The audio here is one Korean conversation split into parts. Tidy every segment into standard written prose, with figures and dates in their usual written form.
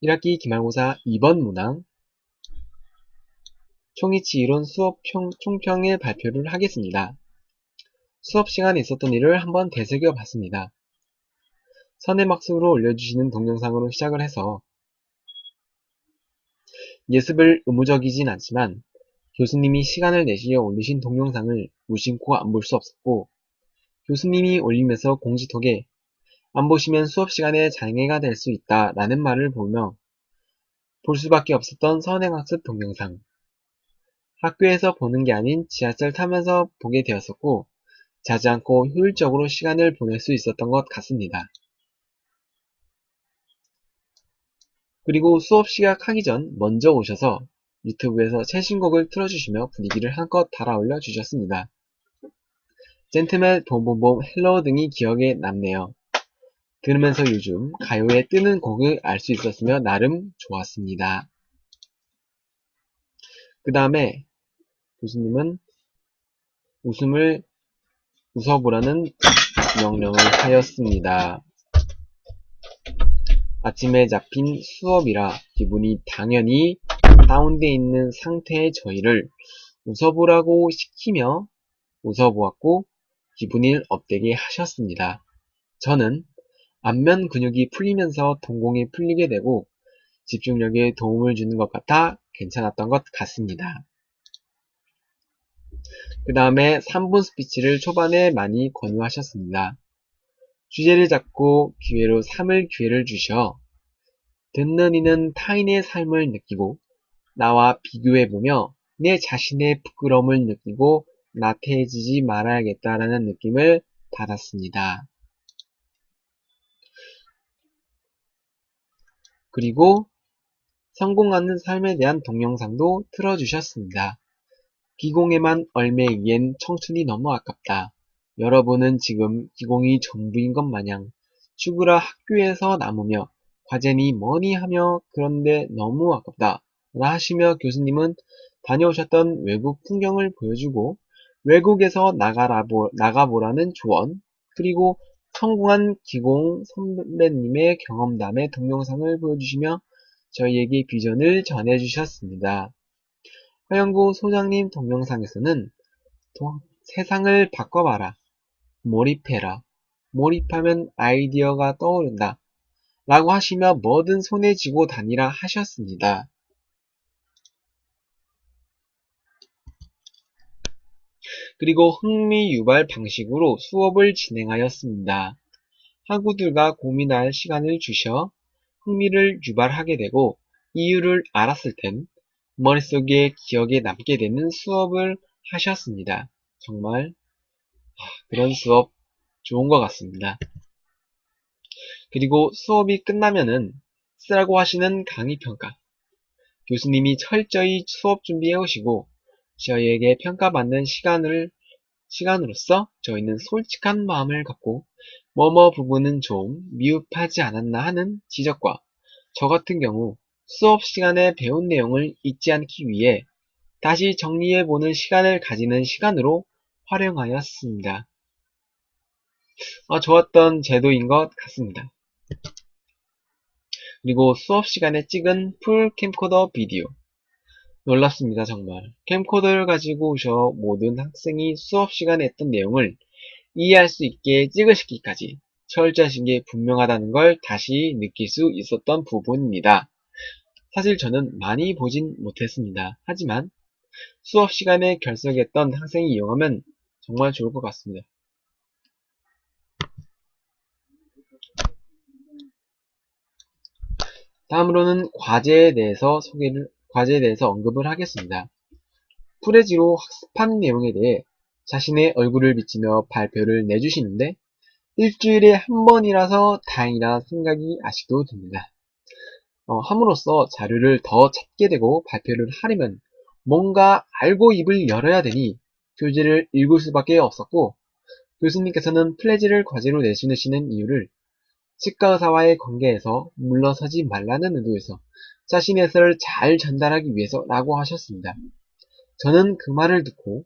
1학기 기말고사 2번 문항 총이치 이론 수업 총평의 발표를 하겠습니다. 수업 시간에 있었던 일을 한번 되새겨 봤습니다. 선행학습으로 올려주시는 동영상으로 시작을 해서 예습을 의무적이진 않지만 교수님이 시간을 내시려 올리신 동영상을 무심코 안 볼 수 없었고, 교수님이 올리면서 공지톡에 안 보시면 수업 시간에 장애가 될 수 있다 라는 말을 보며 볼 수밖에 없었던 선행학습 동영상, 학교에서 보는 게 아닌 지하철 타면서 보게 되었었고, 자지 않고 효율적으로 시간을 보낼 수 있었던 것 같습니다. 그리고 수업 시작하기 전 먼저 오셔서 유튜브에서 최신곡을 틀어주시며 분위기를 한껏 달아올려 주셨습니다. 젠틀맨 봄봄봄 헬로우 등이 기억에 남네요. 들으면서 요즘 가요에 뜨는 곡을 알 수 있었으며 나름 좋았습니다. 그 다음에 교수님은 웃음을 웃어보라는 명령을 하였습니다. 아침에 잡힌 수업이라 기분이 당연히 다운돼 있는 상태의 저희를 웃어보라고 시키며 웃어보았고 기분을 업되게 하셨습니다. 저는 안면 근육이 풀리면서 동공이 풀리게 되고 집중력에 도움을 주는 것 같아 괜찮았던 것 같습니다. 그 다음에 3분 스피치를 초반에 많이 권유하셨습니다. 주제를 잡고 기회로 3을 기회를 주셔 듣는 이는 타인의 삶을 느끼고 나와 비교해보며 내 자신의 부끄러움을 느끼고 나태해지지 말아야겠다라는 느낌을 받았습니다. 그리고 성공하는 삶에 대한 동영상도 틀어주셨습니다. 기공에만 얽매이기엔 청춘이 너무 아깝다. 여러분은 지금 기공이 전부인 것 마냥 죽으라 학교에서 남으며 과제니 뭐니 하며 그런데 너무 아깝다 라 하시며 교수님은 다녀오셨던 외국 풍경을 보여주고 외국에서 나가보라는 조언, 그리고 성공한 기공 선배님의 경험담의 동영상을 보여주시며 저희에게 비전을 전해주셨습니다. 화영구 소장님 동영상에서는 세상을 바꿔봐라, 몰입해라, 몰입하면 아이디어가 떠오른다 라고 하시며 뭐든 손에 쥐고 다니라 하셨습니다. 그리고 흥미 유발 방식으로 수업을 진행하였습니다. 학우들과 고민할 시간을 주셔 흥미를 유발하게 되고 이유를 알았을 땐 머릿속에 기억에 남게 되는 수업을 하셨습니다. 정말 그런 수업 좋은 것 같습니다. 그리고 수업이 끝나면은 쓰라고 하시는 강의평가, 교수님이 철저히 수업 준비해 오시고 저희에게 평가받는 시간으로서 저희는 솔직한 마음을 갖고 뭐뭐 부분은 좀 미흡하지 않았나 하는 지적과 저 같은 경우 수업 시간에 배운 내용을 잊지 않기 위해 다시 정리해보는 시간을 가지는 시간으로 활용하였습니다. 좋았던 제도인 것 같습니다. 그리고 수업 시간에 찍은 풀 캠코더 비디오. 놀랍습니다, 정말. 캠코더를 가지고 오셔 모든 학생이 수업 시간에 했던 내용을 이해할 수 있게 찍으시기까지 철저하신 게 분명하다는 걸 다시 느낄 수 있었던 부분입니다. 사실 저는 많이 보진 못했습니다. 하지만 수업 시간에 결석했던 학생이 이용하면 정말 좋을 것 같습니다. 다음으로는 과제에 대해서 언급을 하겠습니다. 프레지로 학습한 내용에 대해 자신의 얼굴을 비치며 발표를 내주시는데 일주일에 한 번이라서 다행이라 생각이 아직도 듭니다. 함으로써 자료를 더 찾게 되고 발표를 하려면 뭔가 알고 입을 열어야 되니 교재를 읽을 수밖에 없었고, 교수님께서는 플래지를 과제로 내주시는 이유를 치과 의사와의 관계에서 물러서지 말라는 의도에서 자신의 설을 잘 전달하기 위해서라고 하셨습니다. 저는 그 말을 듣고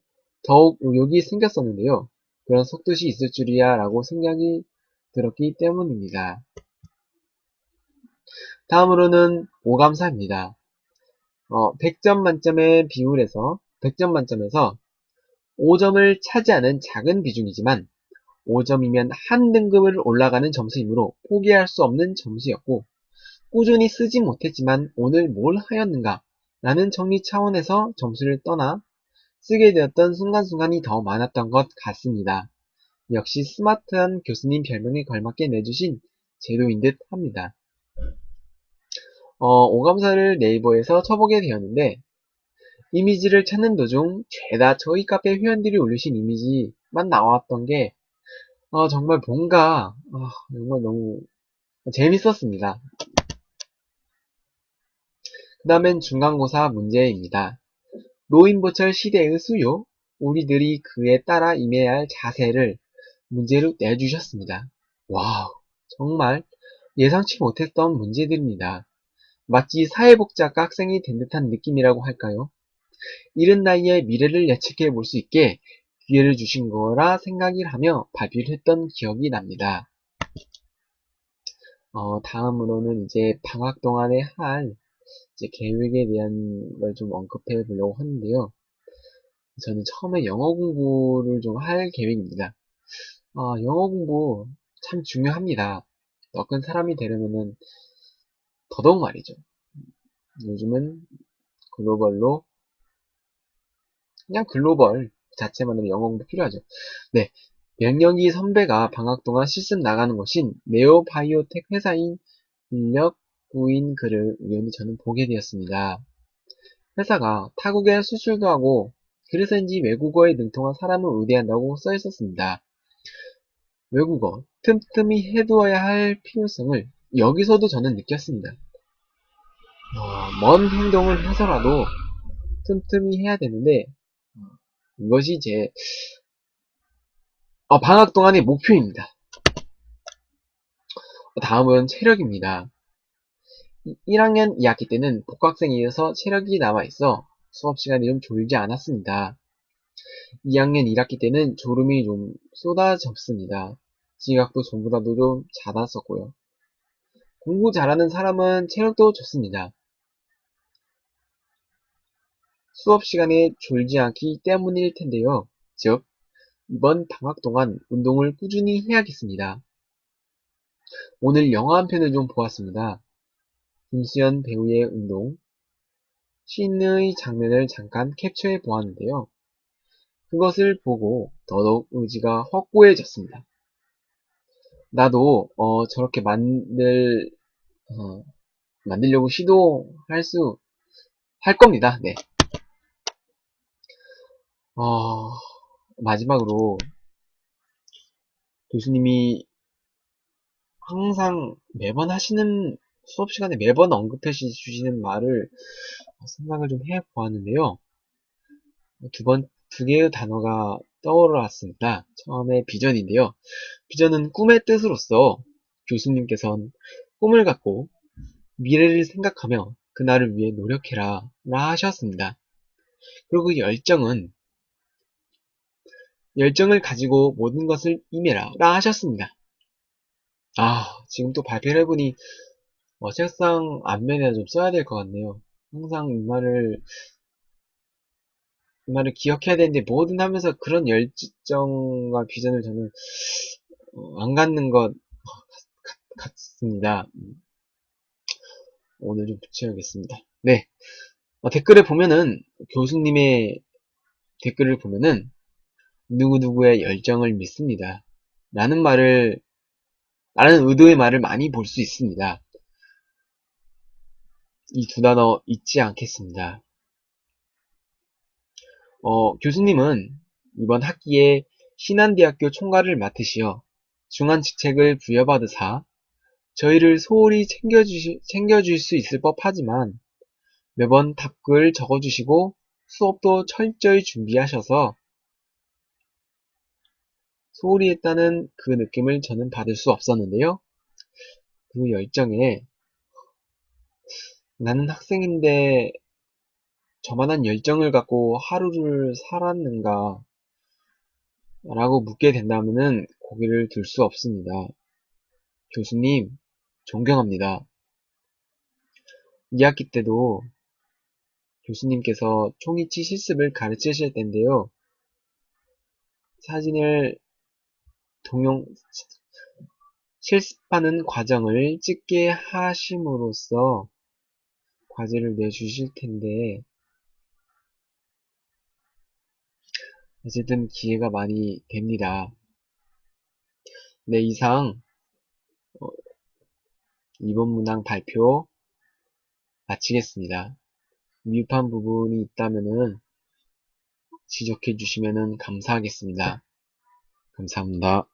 더욱 의욕이 생겼었는데요. 그런 속뜻이 있을 줄이야 라고 생각이 들었기 때문입니다. 다음으로는 오감사입니다. 100점 만점의 비율에서 100점 만점에서 5점을 차지하는 작은 비중이지만 5점이면 한 등급을 올라가는 점수이므로 포기할 수 없는 점수였고 꾸준히 쓰지 못했지만 오늘 뭘 하였는가 라는 정리 차원에서 점수를 떠나 쓰게 되었던 순간순간이 더 많았던 것 같습니다. 역시 스마트한 교수님 별명에 걸맞게 내주신 제도인 듯 합니다. 오감사를 네이버에서 쳐보게 되었는데 이미지를 찾는 도중 죄다 저희 카페 회원들이 올리신 이미지만 나왔던 게 정말 뭔가 정말 너무 재밌었습니다. 그 다음엔 중간고사 문제입니다. 노인보철 시대의 수요, 우리들이 그에 따라 임해야 할 자세를 문제로 내주셨습니다. 와우, 정말 예상치 못했던 문제들입니다. 마치 사회복지학과 학생이 된 듯한 느낌이라고 할까요? 이른 나이에 미래를 예측해 볼 수 있게 기회를 주신 거라 생각을 하며 발표를 했던 기억이 납니다. 다음으로는 이제 방학 동안에 할 이제 계획에 대한 걸 좀 언급해 보려고 하는데요. 저는 처음에 영어 공부를 좀 할 계획입니다. 영어 공부 참 중요합니다. 더 큰 사람이 되려면은 더더욱 말이죠. 요즘은 글로벌로 그냥 글로벌 자체만으로 영어 공부 필요하죠. 네, 명령기 선배가 방학 동안 실습 나가는 곳인 네오바이오텍 회사인 인력 구인 글을 우연히 저는 보게 되었습니다. 회사가 타국에 수출도 하고 그래서인지 외국어에 능통한 사람을 의대한다고 써 있었습니다. 외국어 틈틈이 해두어야 할 필요성을 여기서도 저는 느꼈습니다. 먼 행동을 해서라도 틈틈이 해야 되는데 이것이 제 방학 동안의 목표입니다. 다음은 체력입니다. 1학년 2학기 때는 복학생이어서 체력이 남아있어 수업 시간이 좀 졸지 않았습니다. 2학년 1학기 때는 졸음이 좀 쏟아졌습니다. 지각도 전보다도 좀 잦았었고요. 공부 잘하는 사람은 체력도 좋습니다. 수업 시간에 졸지 않기 때문일 텐데요. 즉, 이번 방학 동안 운동을 꾸준히 해야겠습니다. 오늘 영화 한 편을 좀 보았습니다. 김수현 배우의 운동, 씬의 장면을 잠깐 캡처해 보았는데요. 그것을 보고 더더욱 의지가 확고해졌습니다. 나도 저렇게 만들려고 할 겁니다. 네. 마지막으로 교수님이 항상 매번 하시는 수업 시간에 매번 언급해 주시는 말을 생각을 좀 해 보았는데요. 두 개의 단어가 떠올랐습니다. 처음에 비전인데요. 비전은 꿈의 뜻으로서 교수님께서는 꿈을 갖고 미래를 생각하며 그날을 위해 노력해라 라 하셨습니다. 그리고 그 열정을 가지고 모든 것을 임해라 라 하셨습니다. 지금 또 발표를 해보니 책상 앞면에 좀 써야 될 것 같네요. 항상 이 말을 기억해야 되는데 뭐든 하면서 그런 열정과 비전을 저는 안 갖는 것 같습니다. 오늘 좀 붙여야겠습니다. 네. 교수님의 댓글을 보면은 누구누구의 열정을 믿습니다. 라는 의도의 말을 많이 볼 수 있습니다. 이 두 단어 잊지 않겠습니다. 교수님은 이번 학기에 신한대학교 총괄을 맡으시어 중한 직책을 부여받으사 저희를 소홀히 챙겨줄 수 있을 법하지만 매번 답글 적어주시고 수업도 철저히 준비하셔서 소홀히 했다는 그 느낌을 저는 받을 수 없었는데요. 그 열정에 나는 학생인데 저만한 열정을 갖고 하루를 살았는가 라고 묻게 된다면은 고개를 들 수 없습니다. 교수님, 존경합니다. 2학기 때도 교수님께서 총이치 실습을 가르치실 텐데요. 사진을 동영, 실습하는 과정을 찍게 하심으로써 과제를 내주실 텐데, 어쨌든 기회가 많이 됩니다. 네, 이상 어, 이번 문항 발표 마치겠습니다. 미흡한 부분이 있다면은 지적해 주시면 감사하겠습니다. 감사합니다.